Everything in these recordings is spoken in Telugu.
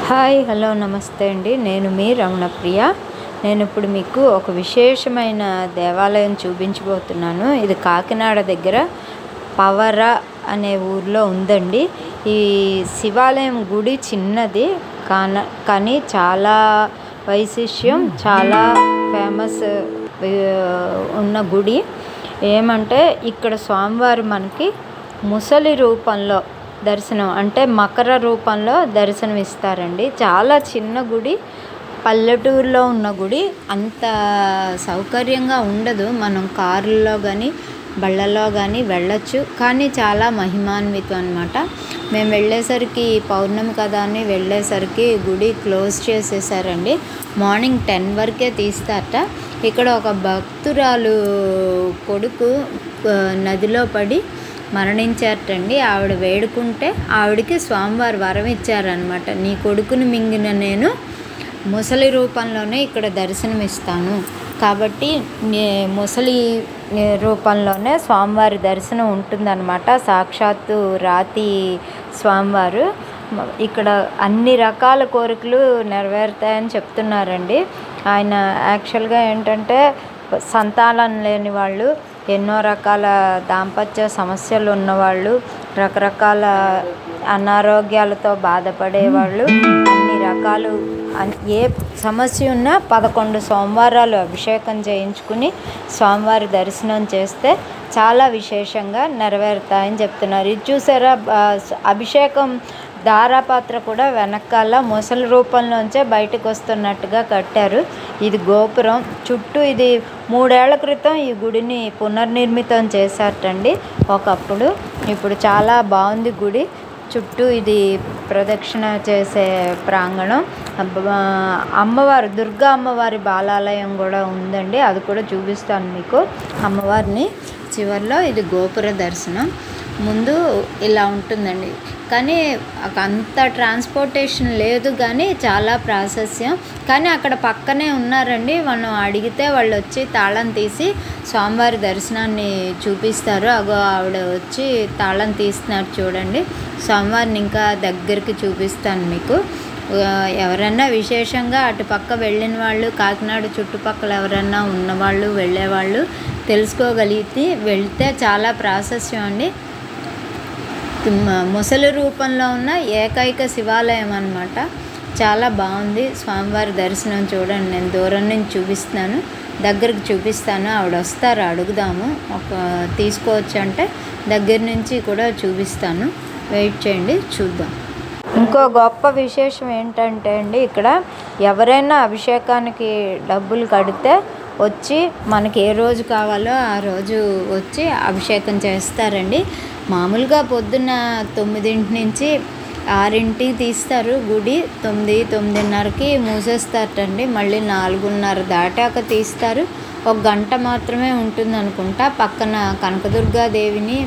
హాయ్ హలో నమస్తే అండి. నేను మీ రమణప్రియ. నేను ఇప్పుడు మీకు ఒక విశేషమైన దేవాలయం చూపించబోతున్నాను. ఇది కాకినాడ దగ్గర పవర అనే ఊర్లో ఉందండి. ఈ శివాలయం గుడి చిన్నది కానీ చాలా వైశిష్యం, చాలా ఫేమస్ ఉన్న గుడి. ఏమంటే ఇక్కడ స్వామివారు మనకి ముసలి రూపంలో దర్శనం, అంటే మకర రూపంలో దర్శనం ఇస్తారండి. చాలా చిన్న గుడి, పల్లెటూరులో ఉన్న గుడి. అంత సౌకర్యంగా ఉండదు. మనం కారుల్లో కానీ బళ్ళల్లో కానీ వెళ్ళొచ్చు, కానీ చాలా మహిమాన్వితం అనమాట. మేము వెళ్ళేసరికి పౌర్ణమి కదా అని వెళ్ళేసరికి గుడి క్లోజ్ చేసేసారండి. మార్నింగ్ 10 వరకే తీస్తారట. ఇక్కడ ఒక భక్తురాలు కొడుకు నదిలో పడి మరణించారటండి. ఆవిడ వేడుకుంటే ఆవిడకి స్వామివారు వరం ఇచ్చారనమాట. నీ కొడుకుని మింగిన నేను ముసలి రూపంలోనే ఇక్కడ దర్శనమిస్తాను, కాబట్టి ముసలి రూపంలోనే స్వామివారి దర్శనం ఉంటుందన్నమాట. సాక్షాత్తు రాతి స్వామివారు ఇక్కడ అన్ని రకాల కోరికలు నెరవేరుతాయని చెప్తున్నారండి. ఆయన యాక్చువల్గా ఏంటంటే సంతానం లేని వాళ్ళు, ఎన్నో రకాల దాంపత్య సమస్యలు ఉన్నవాళ్ళు, రకరకాల అనారోగ్యాలతో బాధపడేవాళ్ళు, అన్ని రకాలు ఏ సమస్య ఉన్నా 11 సోమవారాలు అభిషేకం చేయించుకుని స్వామివారి దర్శనం చేస్తే చాలా విశేషంగా నెరవేరుతాయని చెప్తున్నారు. ఇది చూసారా, అభిషేకం ధారాపాత్ర కూడా వెనకాల ముసలి రూపంలోంచే బయటకు వస్తున్నట్టుగా కట్టారు. ఇది గోపురం చుట్టూ. ఇది 3 ఏళ్ల క్రితం ఈ గుడిని పునర్నిర్మితం చేశారటండి ఒకప్పుడు. ఇప్పుడు చాలా బాగుంది గుడి. చుట్టూ ఇది ప్రదక్షిణ చేసే ప్రాంగణం. అమ్మవారు, దుర్గా అమ్మవారి బాలాలయం కూడా ఉందండి. అది కూడా చూపిస్తాను మీకు అమ్మవారిని. చివరిలో ఇది గోపుర దర్శనం. ముందు ఇలా ఉంటుందండి, కానీ అంత ట్రాన్స్పోర్టేషన్ లేదు, కానీ చాలా ప్రాశస్యం. కానీ అక్కడ పక్కనే ఉన్నారండి, మనం అడిగితే వాళ్ళు వచ్చి తాళం తీసి స్వామివారి దర్శనాన్ని చూపిస్తారు. అగో ఆవిడ వచ్చి తాళం తీస్తున్నారు చూడండి. స్వామివారిని ఇంకా దగ్గరికి చూపిస్తాను మీకు. ఎవరన్నా విశేషంగా అటుపక్క వెళ్ళిన వాళ్ళు, కాకినాడ చుట్టుపక్కల ఎవరన్నా ఉన్నవాళ్ళు, వెళ్ళేవాళ్ళు తెలుసుకోగలిగితే వెళ్తే చాలా ప్రాశస్యం అండి. ముసలి రూపంలో ఉన్న ఏకైక శివాలయం అన్నమాట. చాలా బాగుంది. స్వామివారి దర్శనం చూడండి. నేను దూరం నుంచి చూపిస్తున్నాను, దగ్గరికి చూపిస్తాను. ఆవిడ వస్తారు, అడుగుదాము. తీసుకోవచ్చు అంటే దగ్గర నుంచి కూడా చూపిస్తాను. వెయిట్ చేయండి, చూద్దాం. ఇంకో గొప్ప విశేషం ఏంటంటే అండి, ఇక్కడ ఎవరైనా అభిషేకానికి డబ్బులు కడితే వచ్చి మనకి ఏ రోజు కావాలో ఆ రోజు వచ్చి అభిషేకం చేస్తారండి. మామూలుగా పొద్దున్న 9 నుంచి 6 తీస్తారు గుడి. 9-9:30కి మూసేస్తారటండి. మళ్ళీ 4:30 దాటాక తీస్తారు. 1 గంట మాత్రమే ఉంటుంది అనుకుంటా. పక్కన కనకదుర్గాదేవిని,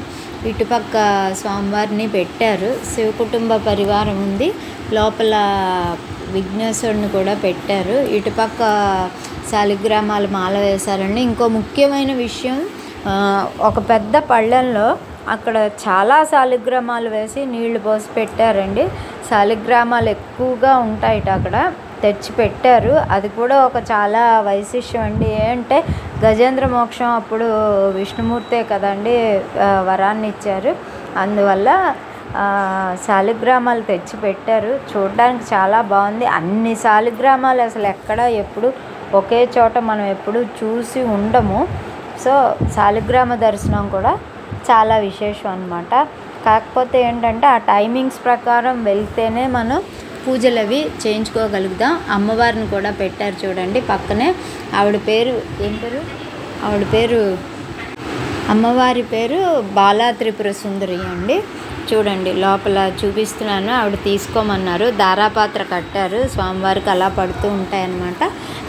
ఇటుపక్క స్వామివారిని పెట్టారు. శివ కుటుంబ పరివారం ఉంది. లోపల విఘ్నేశ్వరుని కూడా పెట్టారు. ఇటుపక్క శాలిగ్రామాలు మాల వేశారండి. ఇంకో ముఖ్యమైన విషయం, ఒక పెద్ద పళ్ళెంలో అక్కడ చాలా శాలిగ్రామాలు వేసి నీళ్లు పోసి పెట్టారండి. శాలిగ్రామాలు ఎక్కువగా ఉంటాయిట, అక్కడ తెచ్చి పెట్టారు. అది కూడా ఒక చాలా వైశిష్యం అండి. ఏంటంటే గజేంద్ర మోక్షం అప్పుడు విష్ణుమూర్తే కదండి వరాన్ని ఇచ్చారు. అందువల్ల శాలిగ్రామాలు తెచ్చి పెట్టారు. చూడడానికి చాలా బాగుంది. అన్ని శాలిగ్రామాలు అసలు ఎక్కడ ఎప్పుడు ఒకే చోట మనం ఎప్పుడు చూసి ఉండము. సో శాలిగ్రామ దర్శనం కూడా చాలా విశేషం అన్నమాట. కాకపోతే ఏంటంటే ఆ టైమింగ్స్ ప్రకారం వెళ్తేనే మనం పూజలు అవి చేయించుకోగలుగుతాం. అమ్మవారిని కూడా పెట్టారు చూడండి పక్కనే. ఆవిడ పేరు ఏం పేరు? ఆవిడ పేరు, అమ్మవారి పేరు బాలా త్రిపుర సుందరి అండి. చూడండి లోపల చూపిస్తున్నాను. ఆవిడ తీసుకోమన్నారు. ధారాపాత్ర కట్టారు. స్వామివారికి అలా పడుతూ ఉంటాయన్నమాట.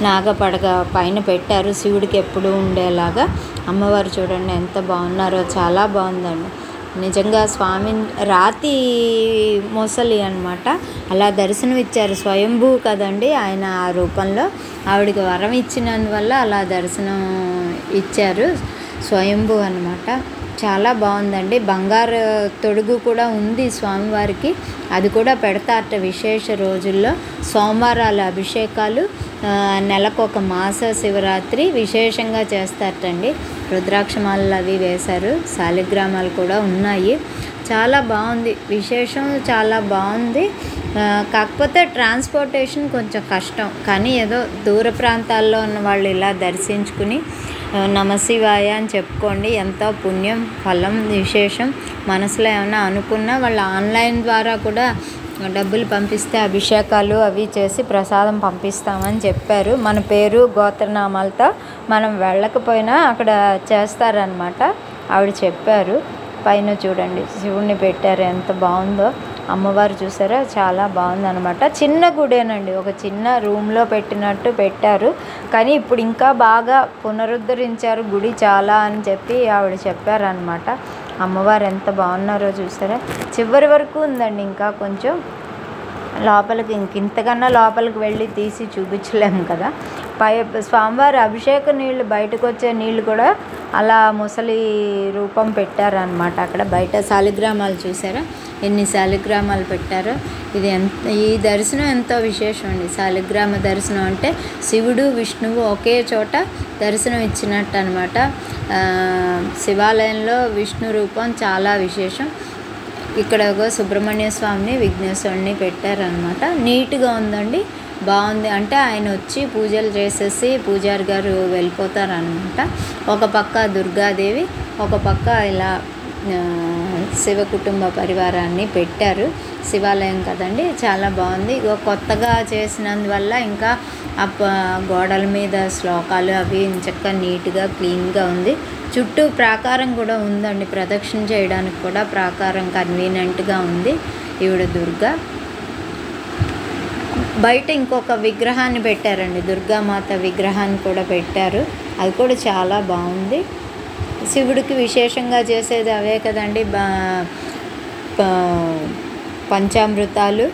నాగపడగ పైన పెట్టారు శివుడికి ఎప్పుడూ ఉండేలాగా. అమ్మవారు చూడండి ఎంత బాగున్నారో, చాలా బాగుందండి నిజంగా. స్వామి రాతి మొసలి అనమాట. అలా దర్శనం ఇచ్చారు. స్వయంభూ కదండి ఆయన ఆ రూపంలో. ఆవిడకి వరం ఇచ్చినందువల్ల అలా దర్శనం ఇచ్చారు. స్వయంభూ అనమాట. చాలా బాగుందండి. బంగారు తొడుగు కూడా ఉంది స్వామివారికి, అది కూడా పెడతారట విశేష రోజుల్లో. సోమవారాల అభిషేకాలు, నెలకొక మాస శివరాత్రి విశేషంగా చేస్తారటండి. రుద్రాక్షమాలలు అవి వేశారు, శాలిగ్రామాలు కూడా ఉన్నాయి. చాలా బాగుంది, విశేషం చాలా బాగుంది. కాకపోతే ట్రాన్స్పోర్టేషన్ కొంచెం కష్టం, కానీ ఏదో దూర ప్రాంతాల్లో ఉన్న వాళ్ళు ఇలా దర్శించుకుని నమశివాయ అని చెప్పుకోండి. ఎంతో పుణ్యం, ఫలం, విశేషం. మనసులో ఏమైనా అనుకున్నా వాళ్ళు ఆన్లైన్ ద్వారా కూడా డబ్బులు పంపిస్తే అభిషేకాలు అవి చేసి ప్రసాదం పంపిస్తామని చెప్పారు. మన పేరు గోత్రనామాలతో మనం వెళ్ళకపోయినా అక్కడ చేస్తారనమాట, ఆవిడ చెప్పారు. పైన చూడండి శివుణ్ణి పెట్టారు, ఎంత బాగుందో. అమ్మవారు చూసారా, చాలా బాగుందనమాట. చిన్న గుడేనండి, ఒక చిన్న రూమ్లో పెట్టినట్టు పెట్టారు, కానీ ఇప్పుడు ఇంకా బాగా పునరుద్ధరించారు గుడి చాలా అని చెప్పి ఆవిడ చెప్పారనమాట. అమ్మవారు ఎంత బాగున్నారో చూసారా. చివరి వరకు ఉందండి, ఇంకా కొంచెం లోపలికి ఇంతకన్నా లోపలికి వెళ్ళి తీసి చూపించలేము కదా. స్వామివారి అభిషేక నీళ్ళు, బయటకు వచ్చే నీళ్ళు కూడా అలా ముసలి రూపం పెట్టారనమాట. అక్కడ బయట శాలిగ్రామాలు చూసారా, ఎన్ని శాలిగ్రామాలు పెట్టారో. ఈ దర్శనం ఎంతో విశేషం అండి. శాలిగ్రామ దర్శనం అంటే శివుడు విష్ణువు ఒకే చోట దర్శనం ఇచ్చినట్టు అనమాట. శివాలయంలో విష్ణు రూపం చాలా విశేషం. ఇక్కడ ఒక సుబ్రహ్మణ్య స్వామిని, విఘ్నేశ్వరుని పెట్టారనమాట. నీట్గా ఉందండి, బాగుంది. అంటే ఆయన వచ్చి పూజలు చేసేసి పూజారి గారు వెళ్ళిపోతారనమాట. ఒక పక్క దుర్గాదేవి, ఒక పక్క ఇలా శివ కుటుంబ పరివారాన్ని పెట్టారు. శివాలయం కదండి, చాలా బాగుంది. కొత్తగా చేసినందువల్ల ఇంకా గోడల మీద శ్లోకాలు అవి చక్కగా నీట్గా క్లీన్గా ఉంది. చుట్టూ ప్రాకారం కూడా ఉందండి, ప్రదక్షిణ చేయడానికి కూడా ప్రాకారం కన్వీనియంట్గా ఉంది. ఈవిడ దుర్గా. బయట ఇంకొక విగ్రహాన్ని పెట్టారండి, దుర్గామాత విగ్రహాన్ని కూడా పెట్టారు, అది కూడా చాలా బాగుంది. శివుడికి విశేషంగా చేసేది అవే కదండి, పంచామృతాలు,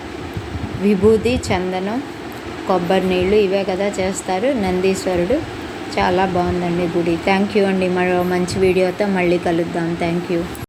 విభూది, చందనం, కొబ్బరి నీళ్ళు, ఇవే కదా చేస్తారు. నందీశ్వరుడు చాలా బాగుందండి గుడి. థ్యాంక్ యూ అండి. మరో మంచి వీడియోతో మళ్ళీ కలుద్దాం. Thank you.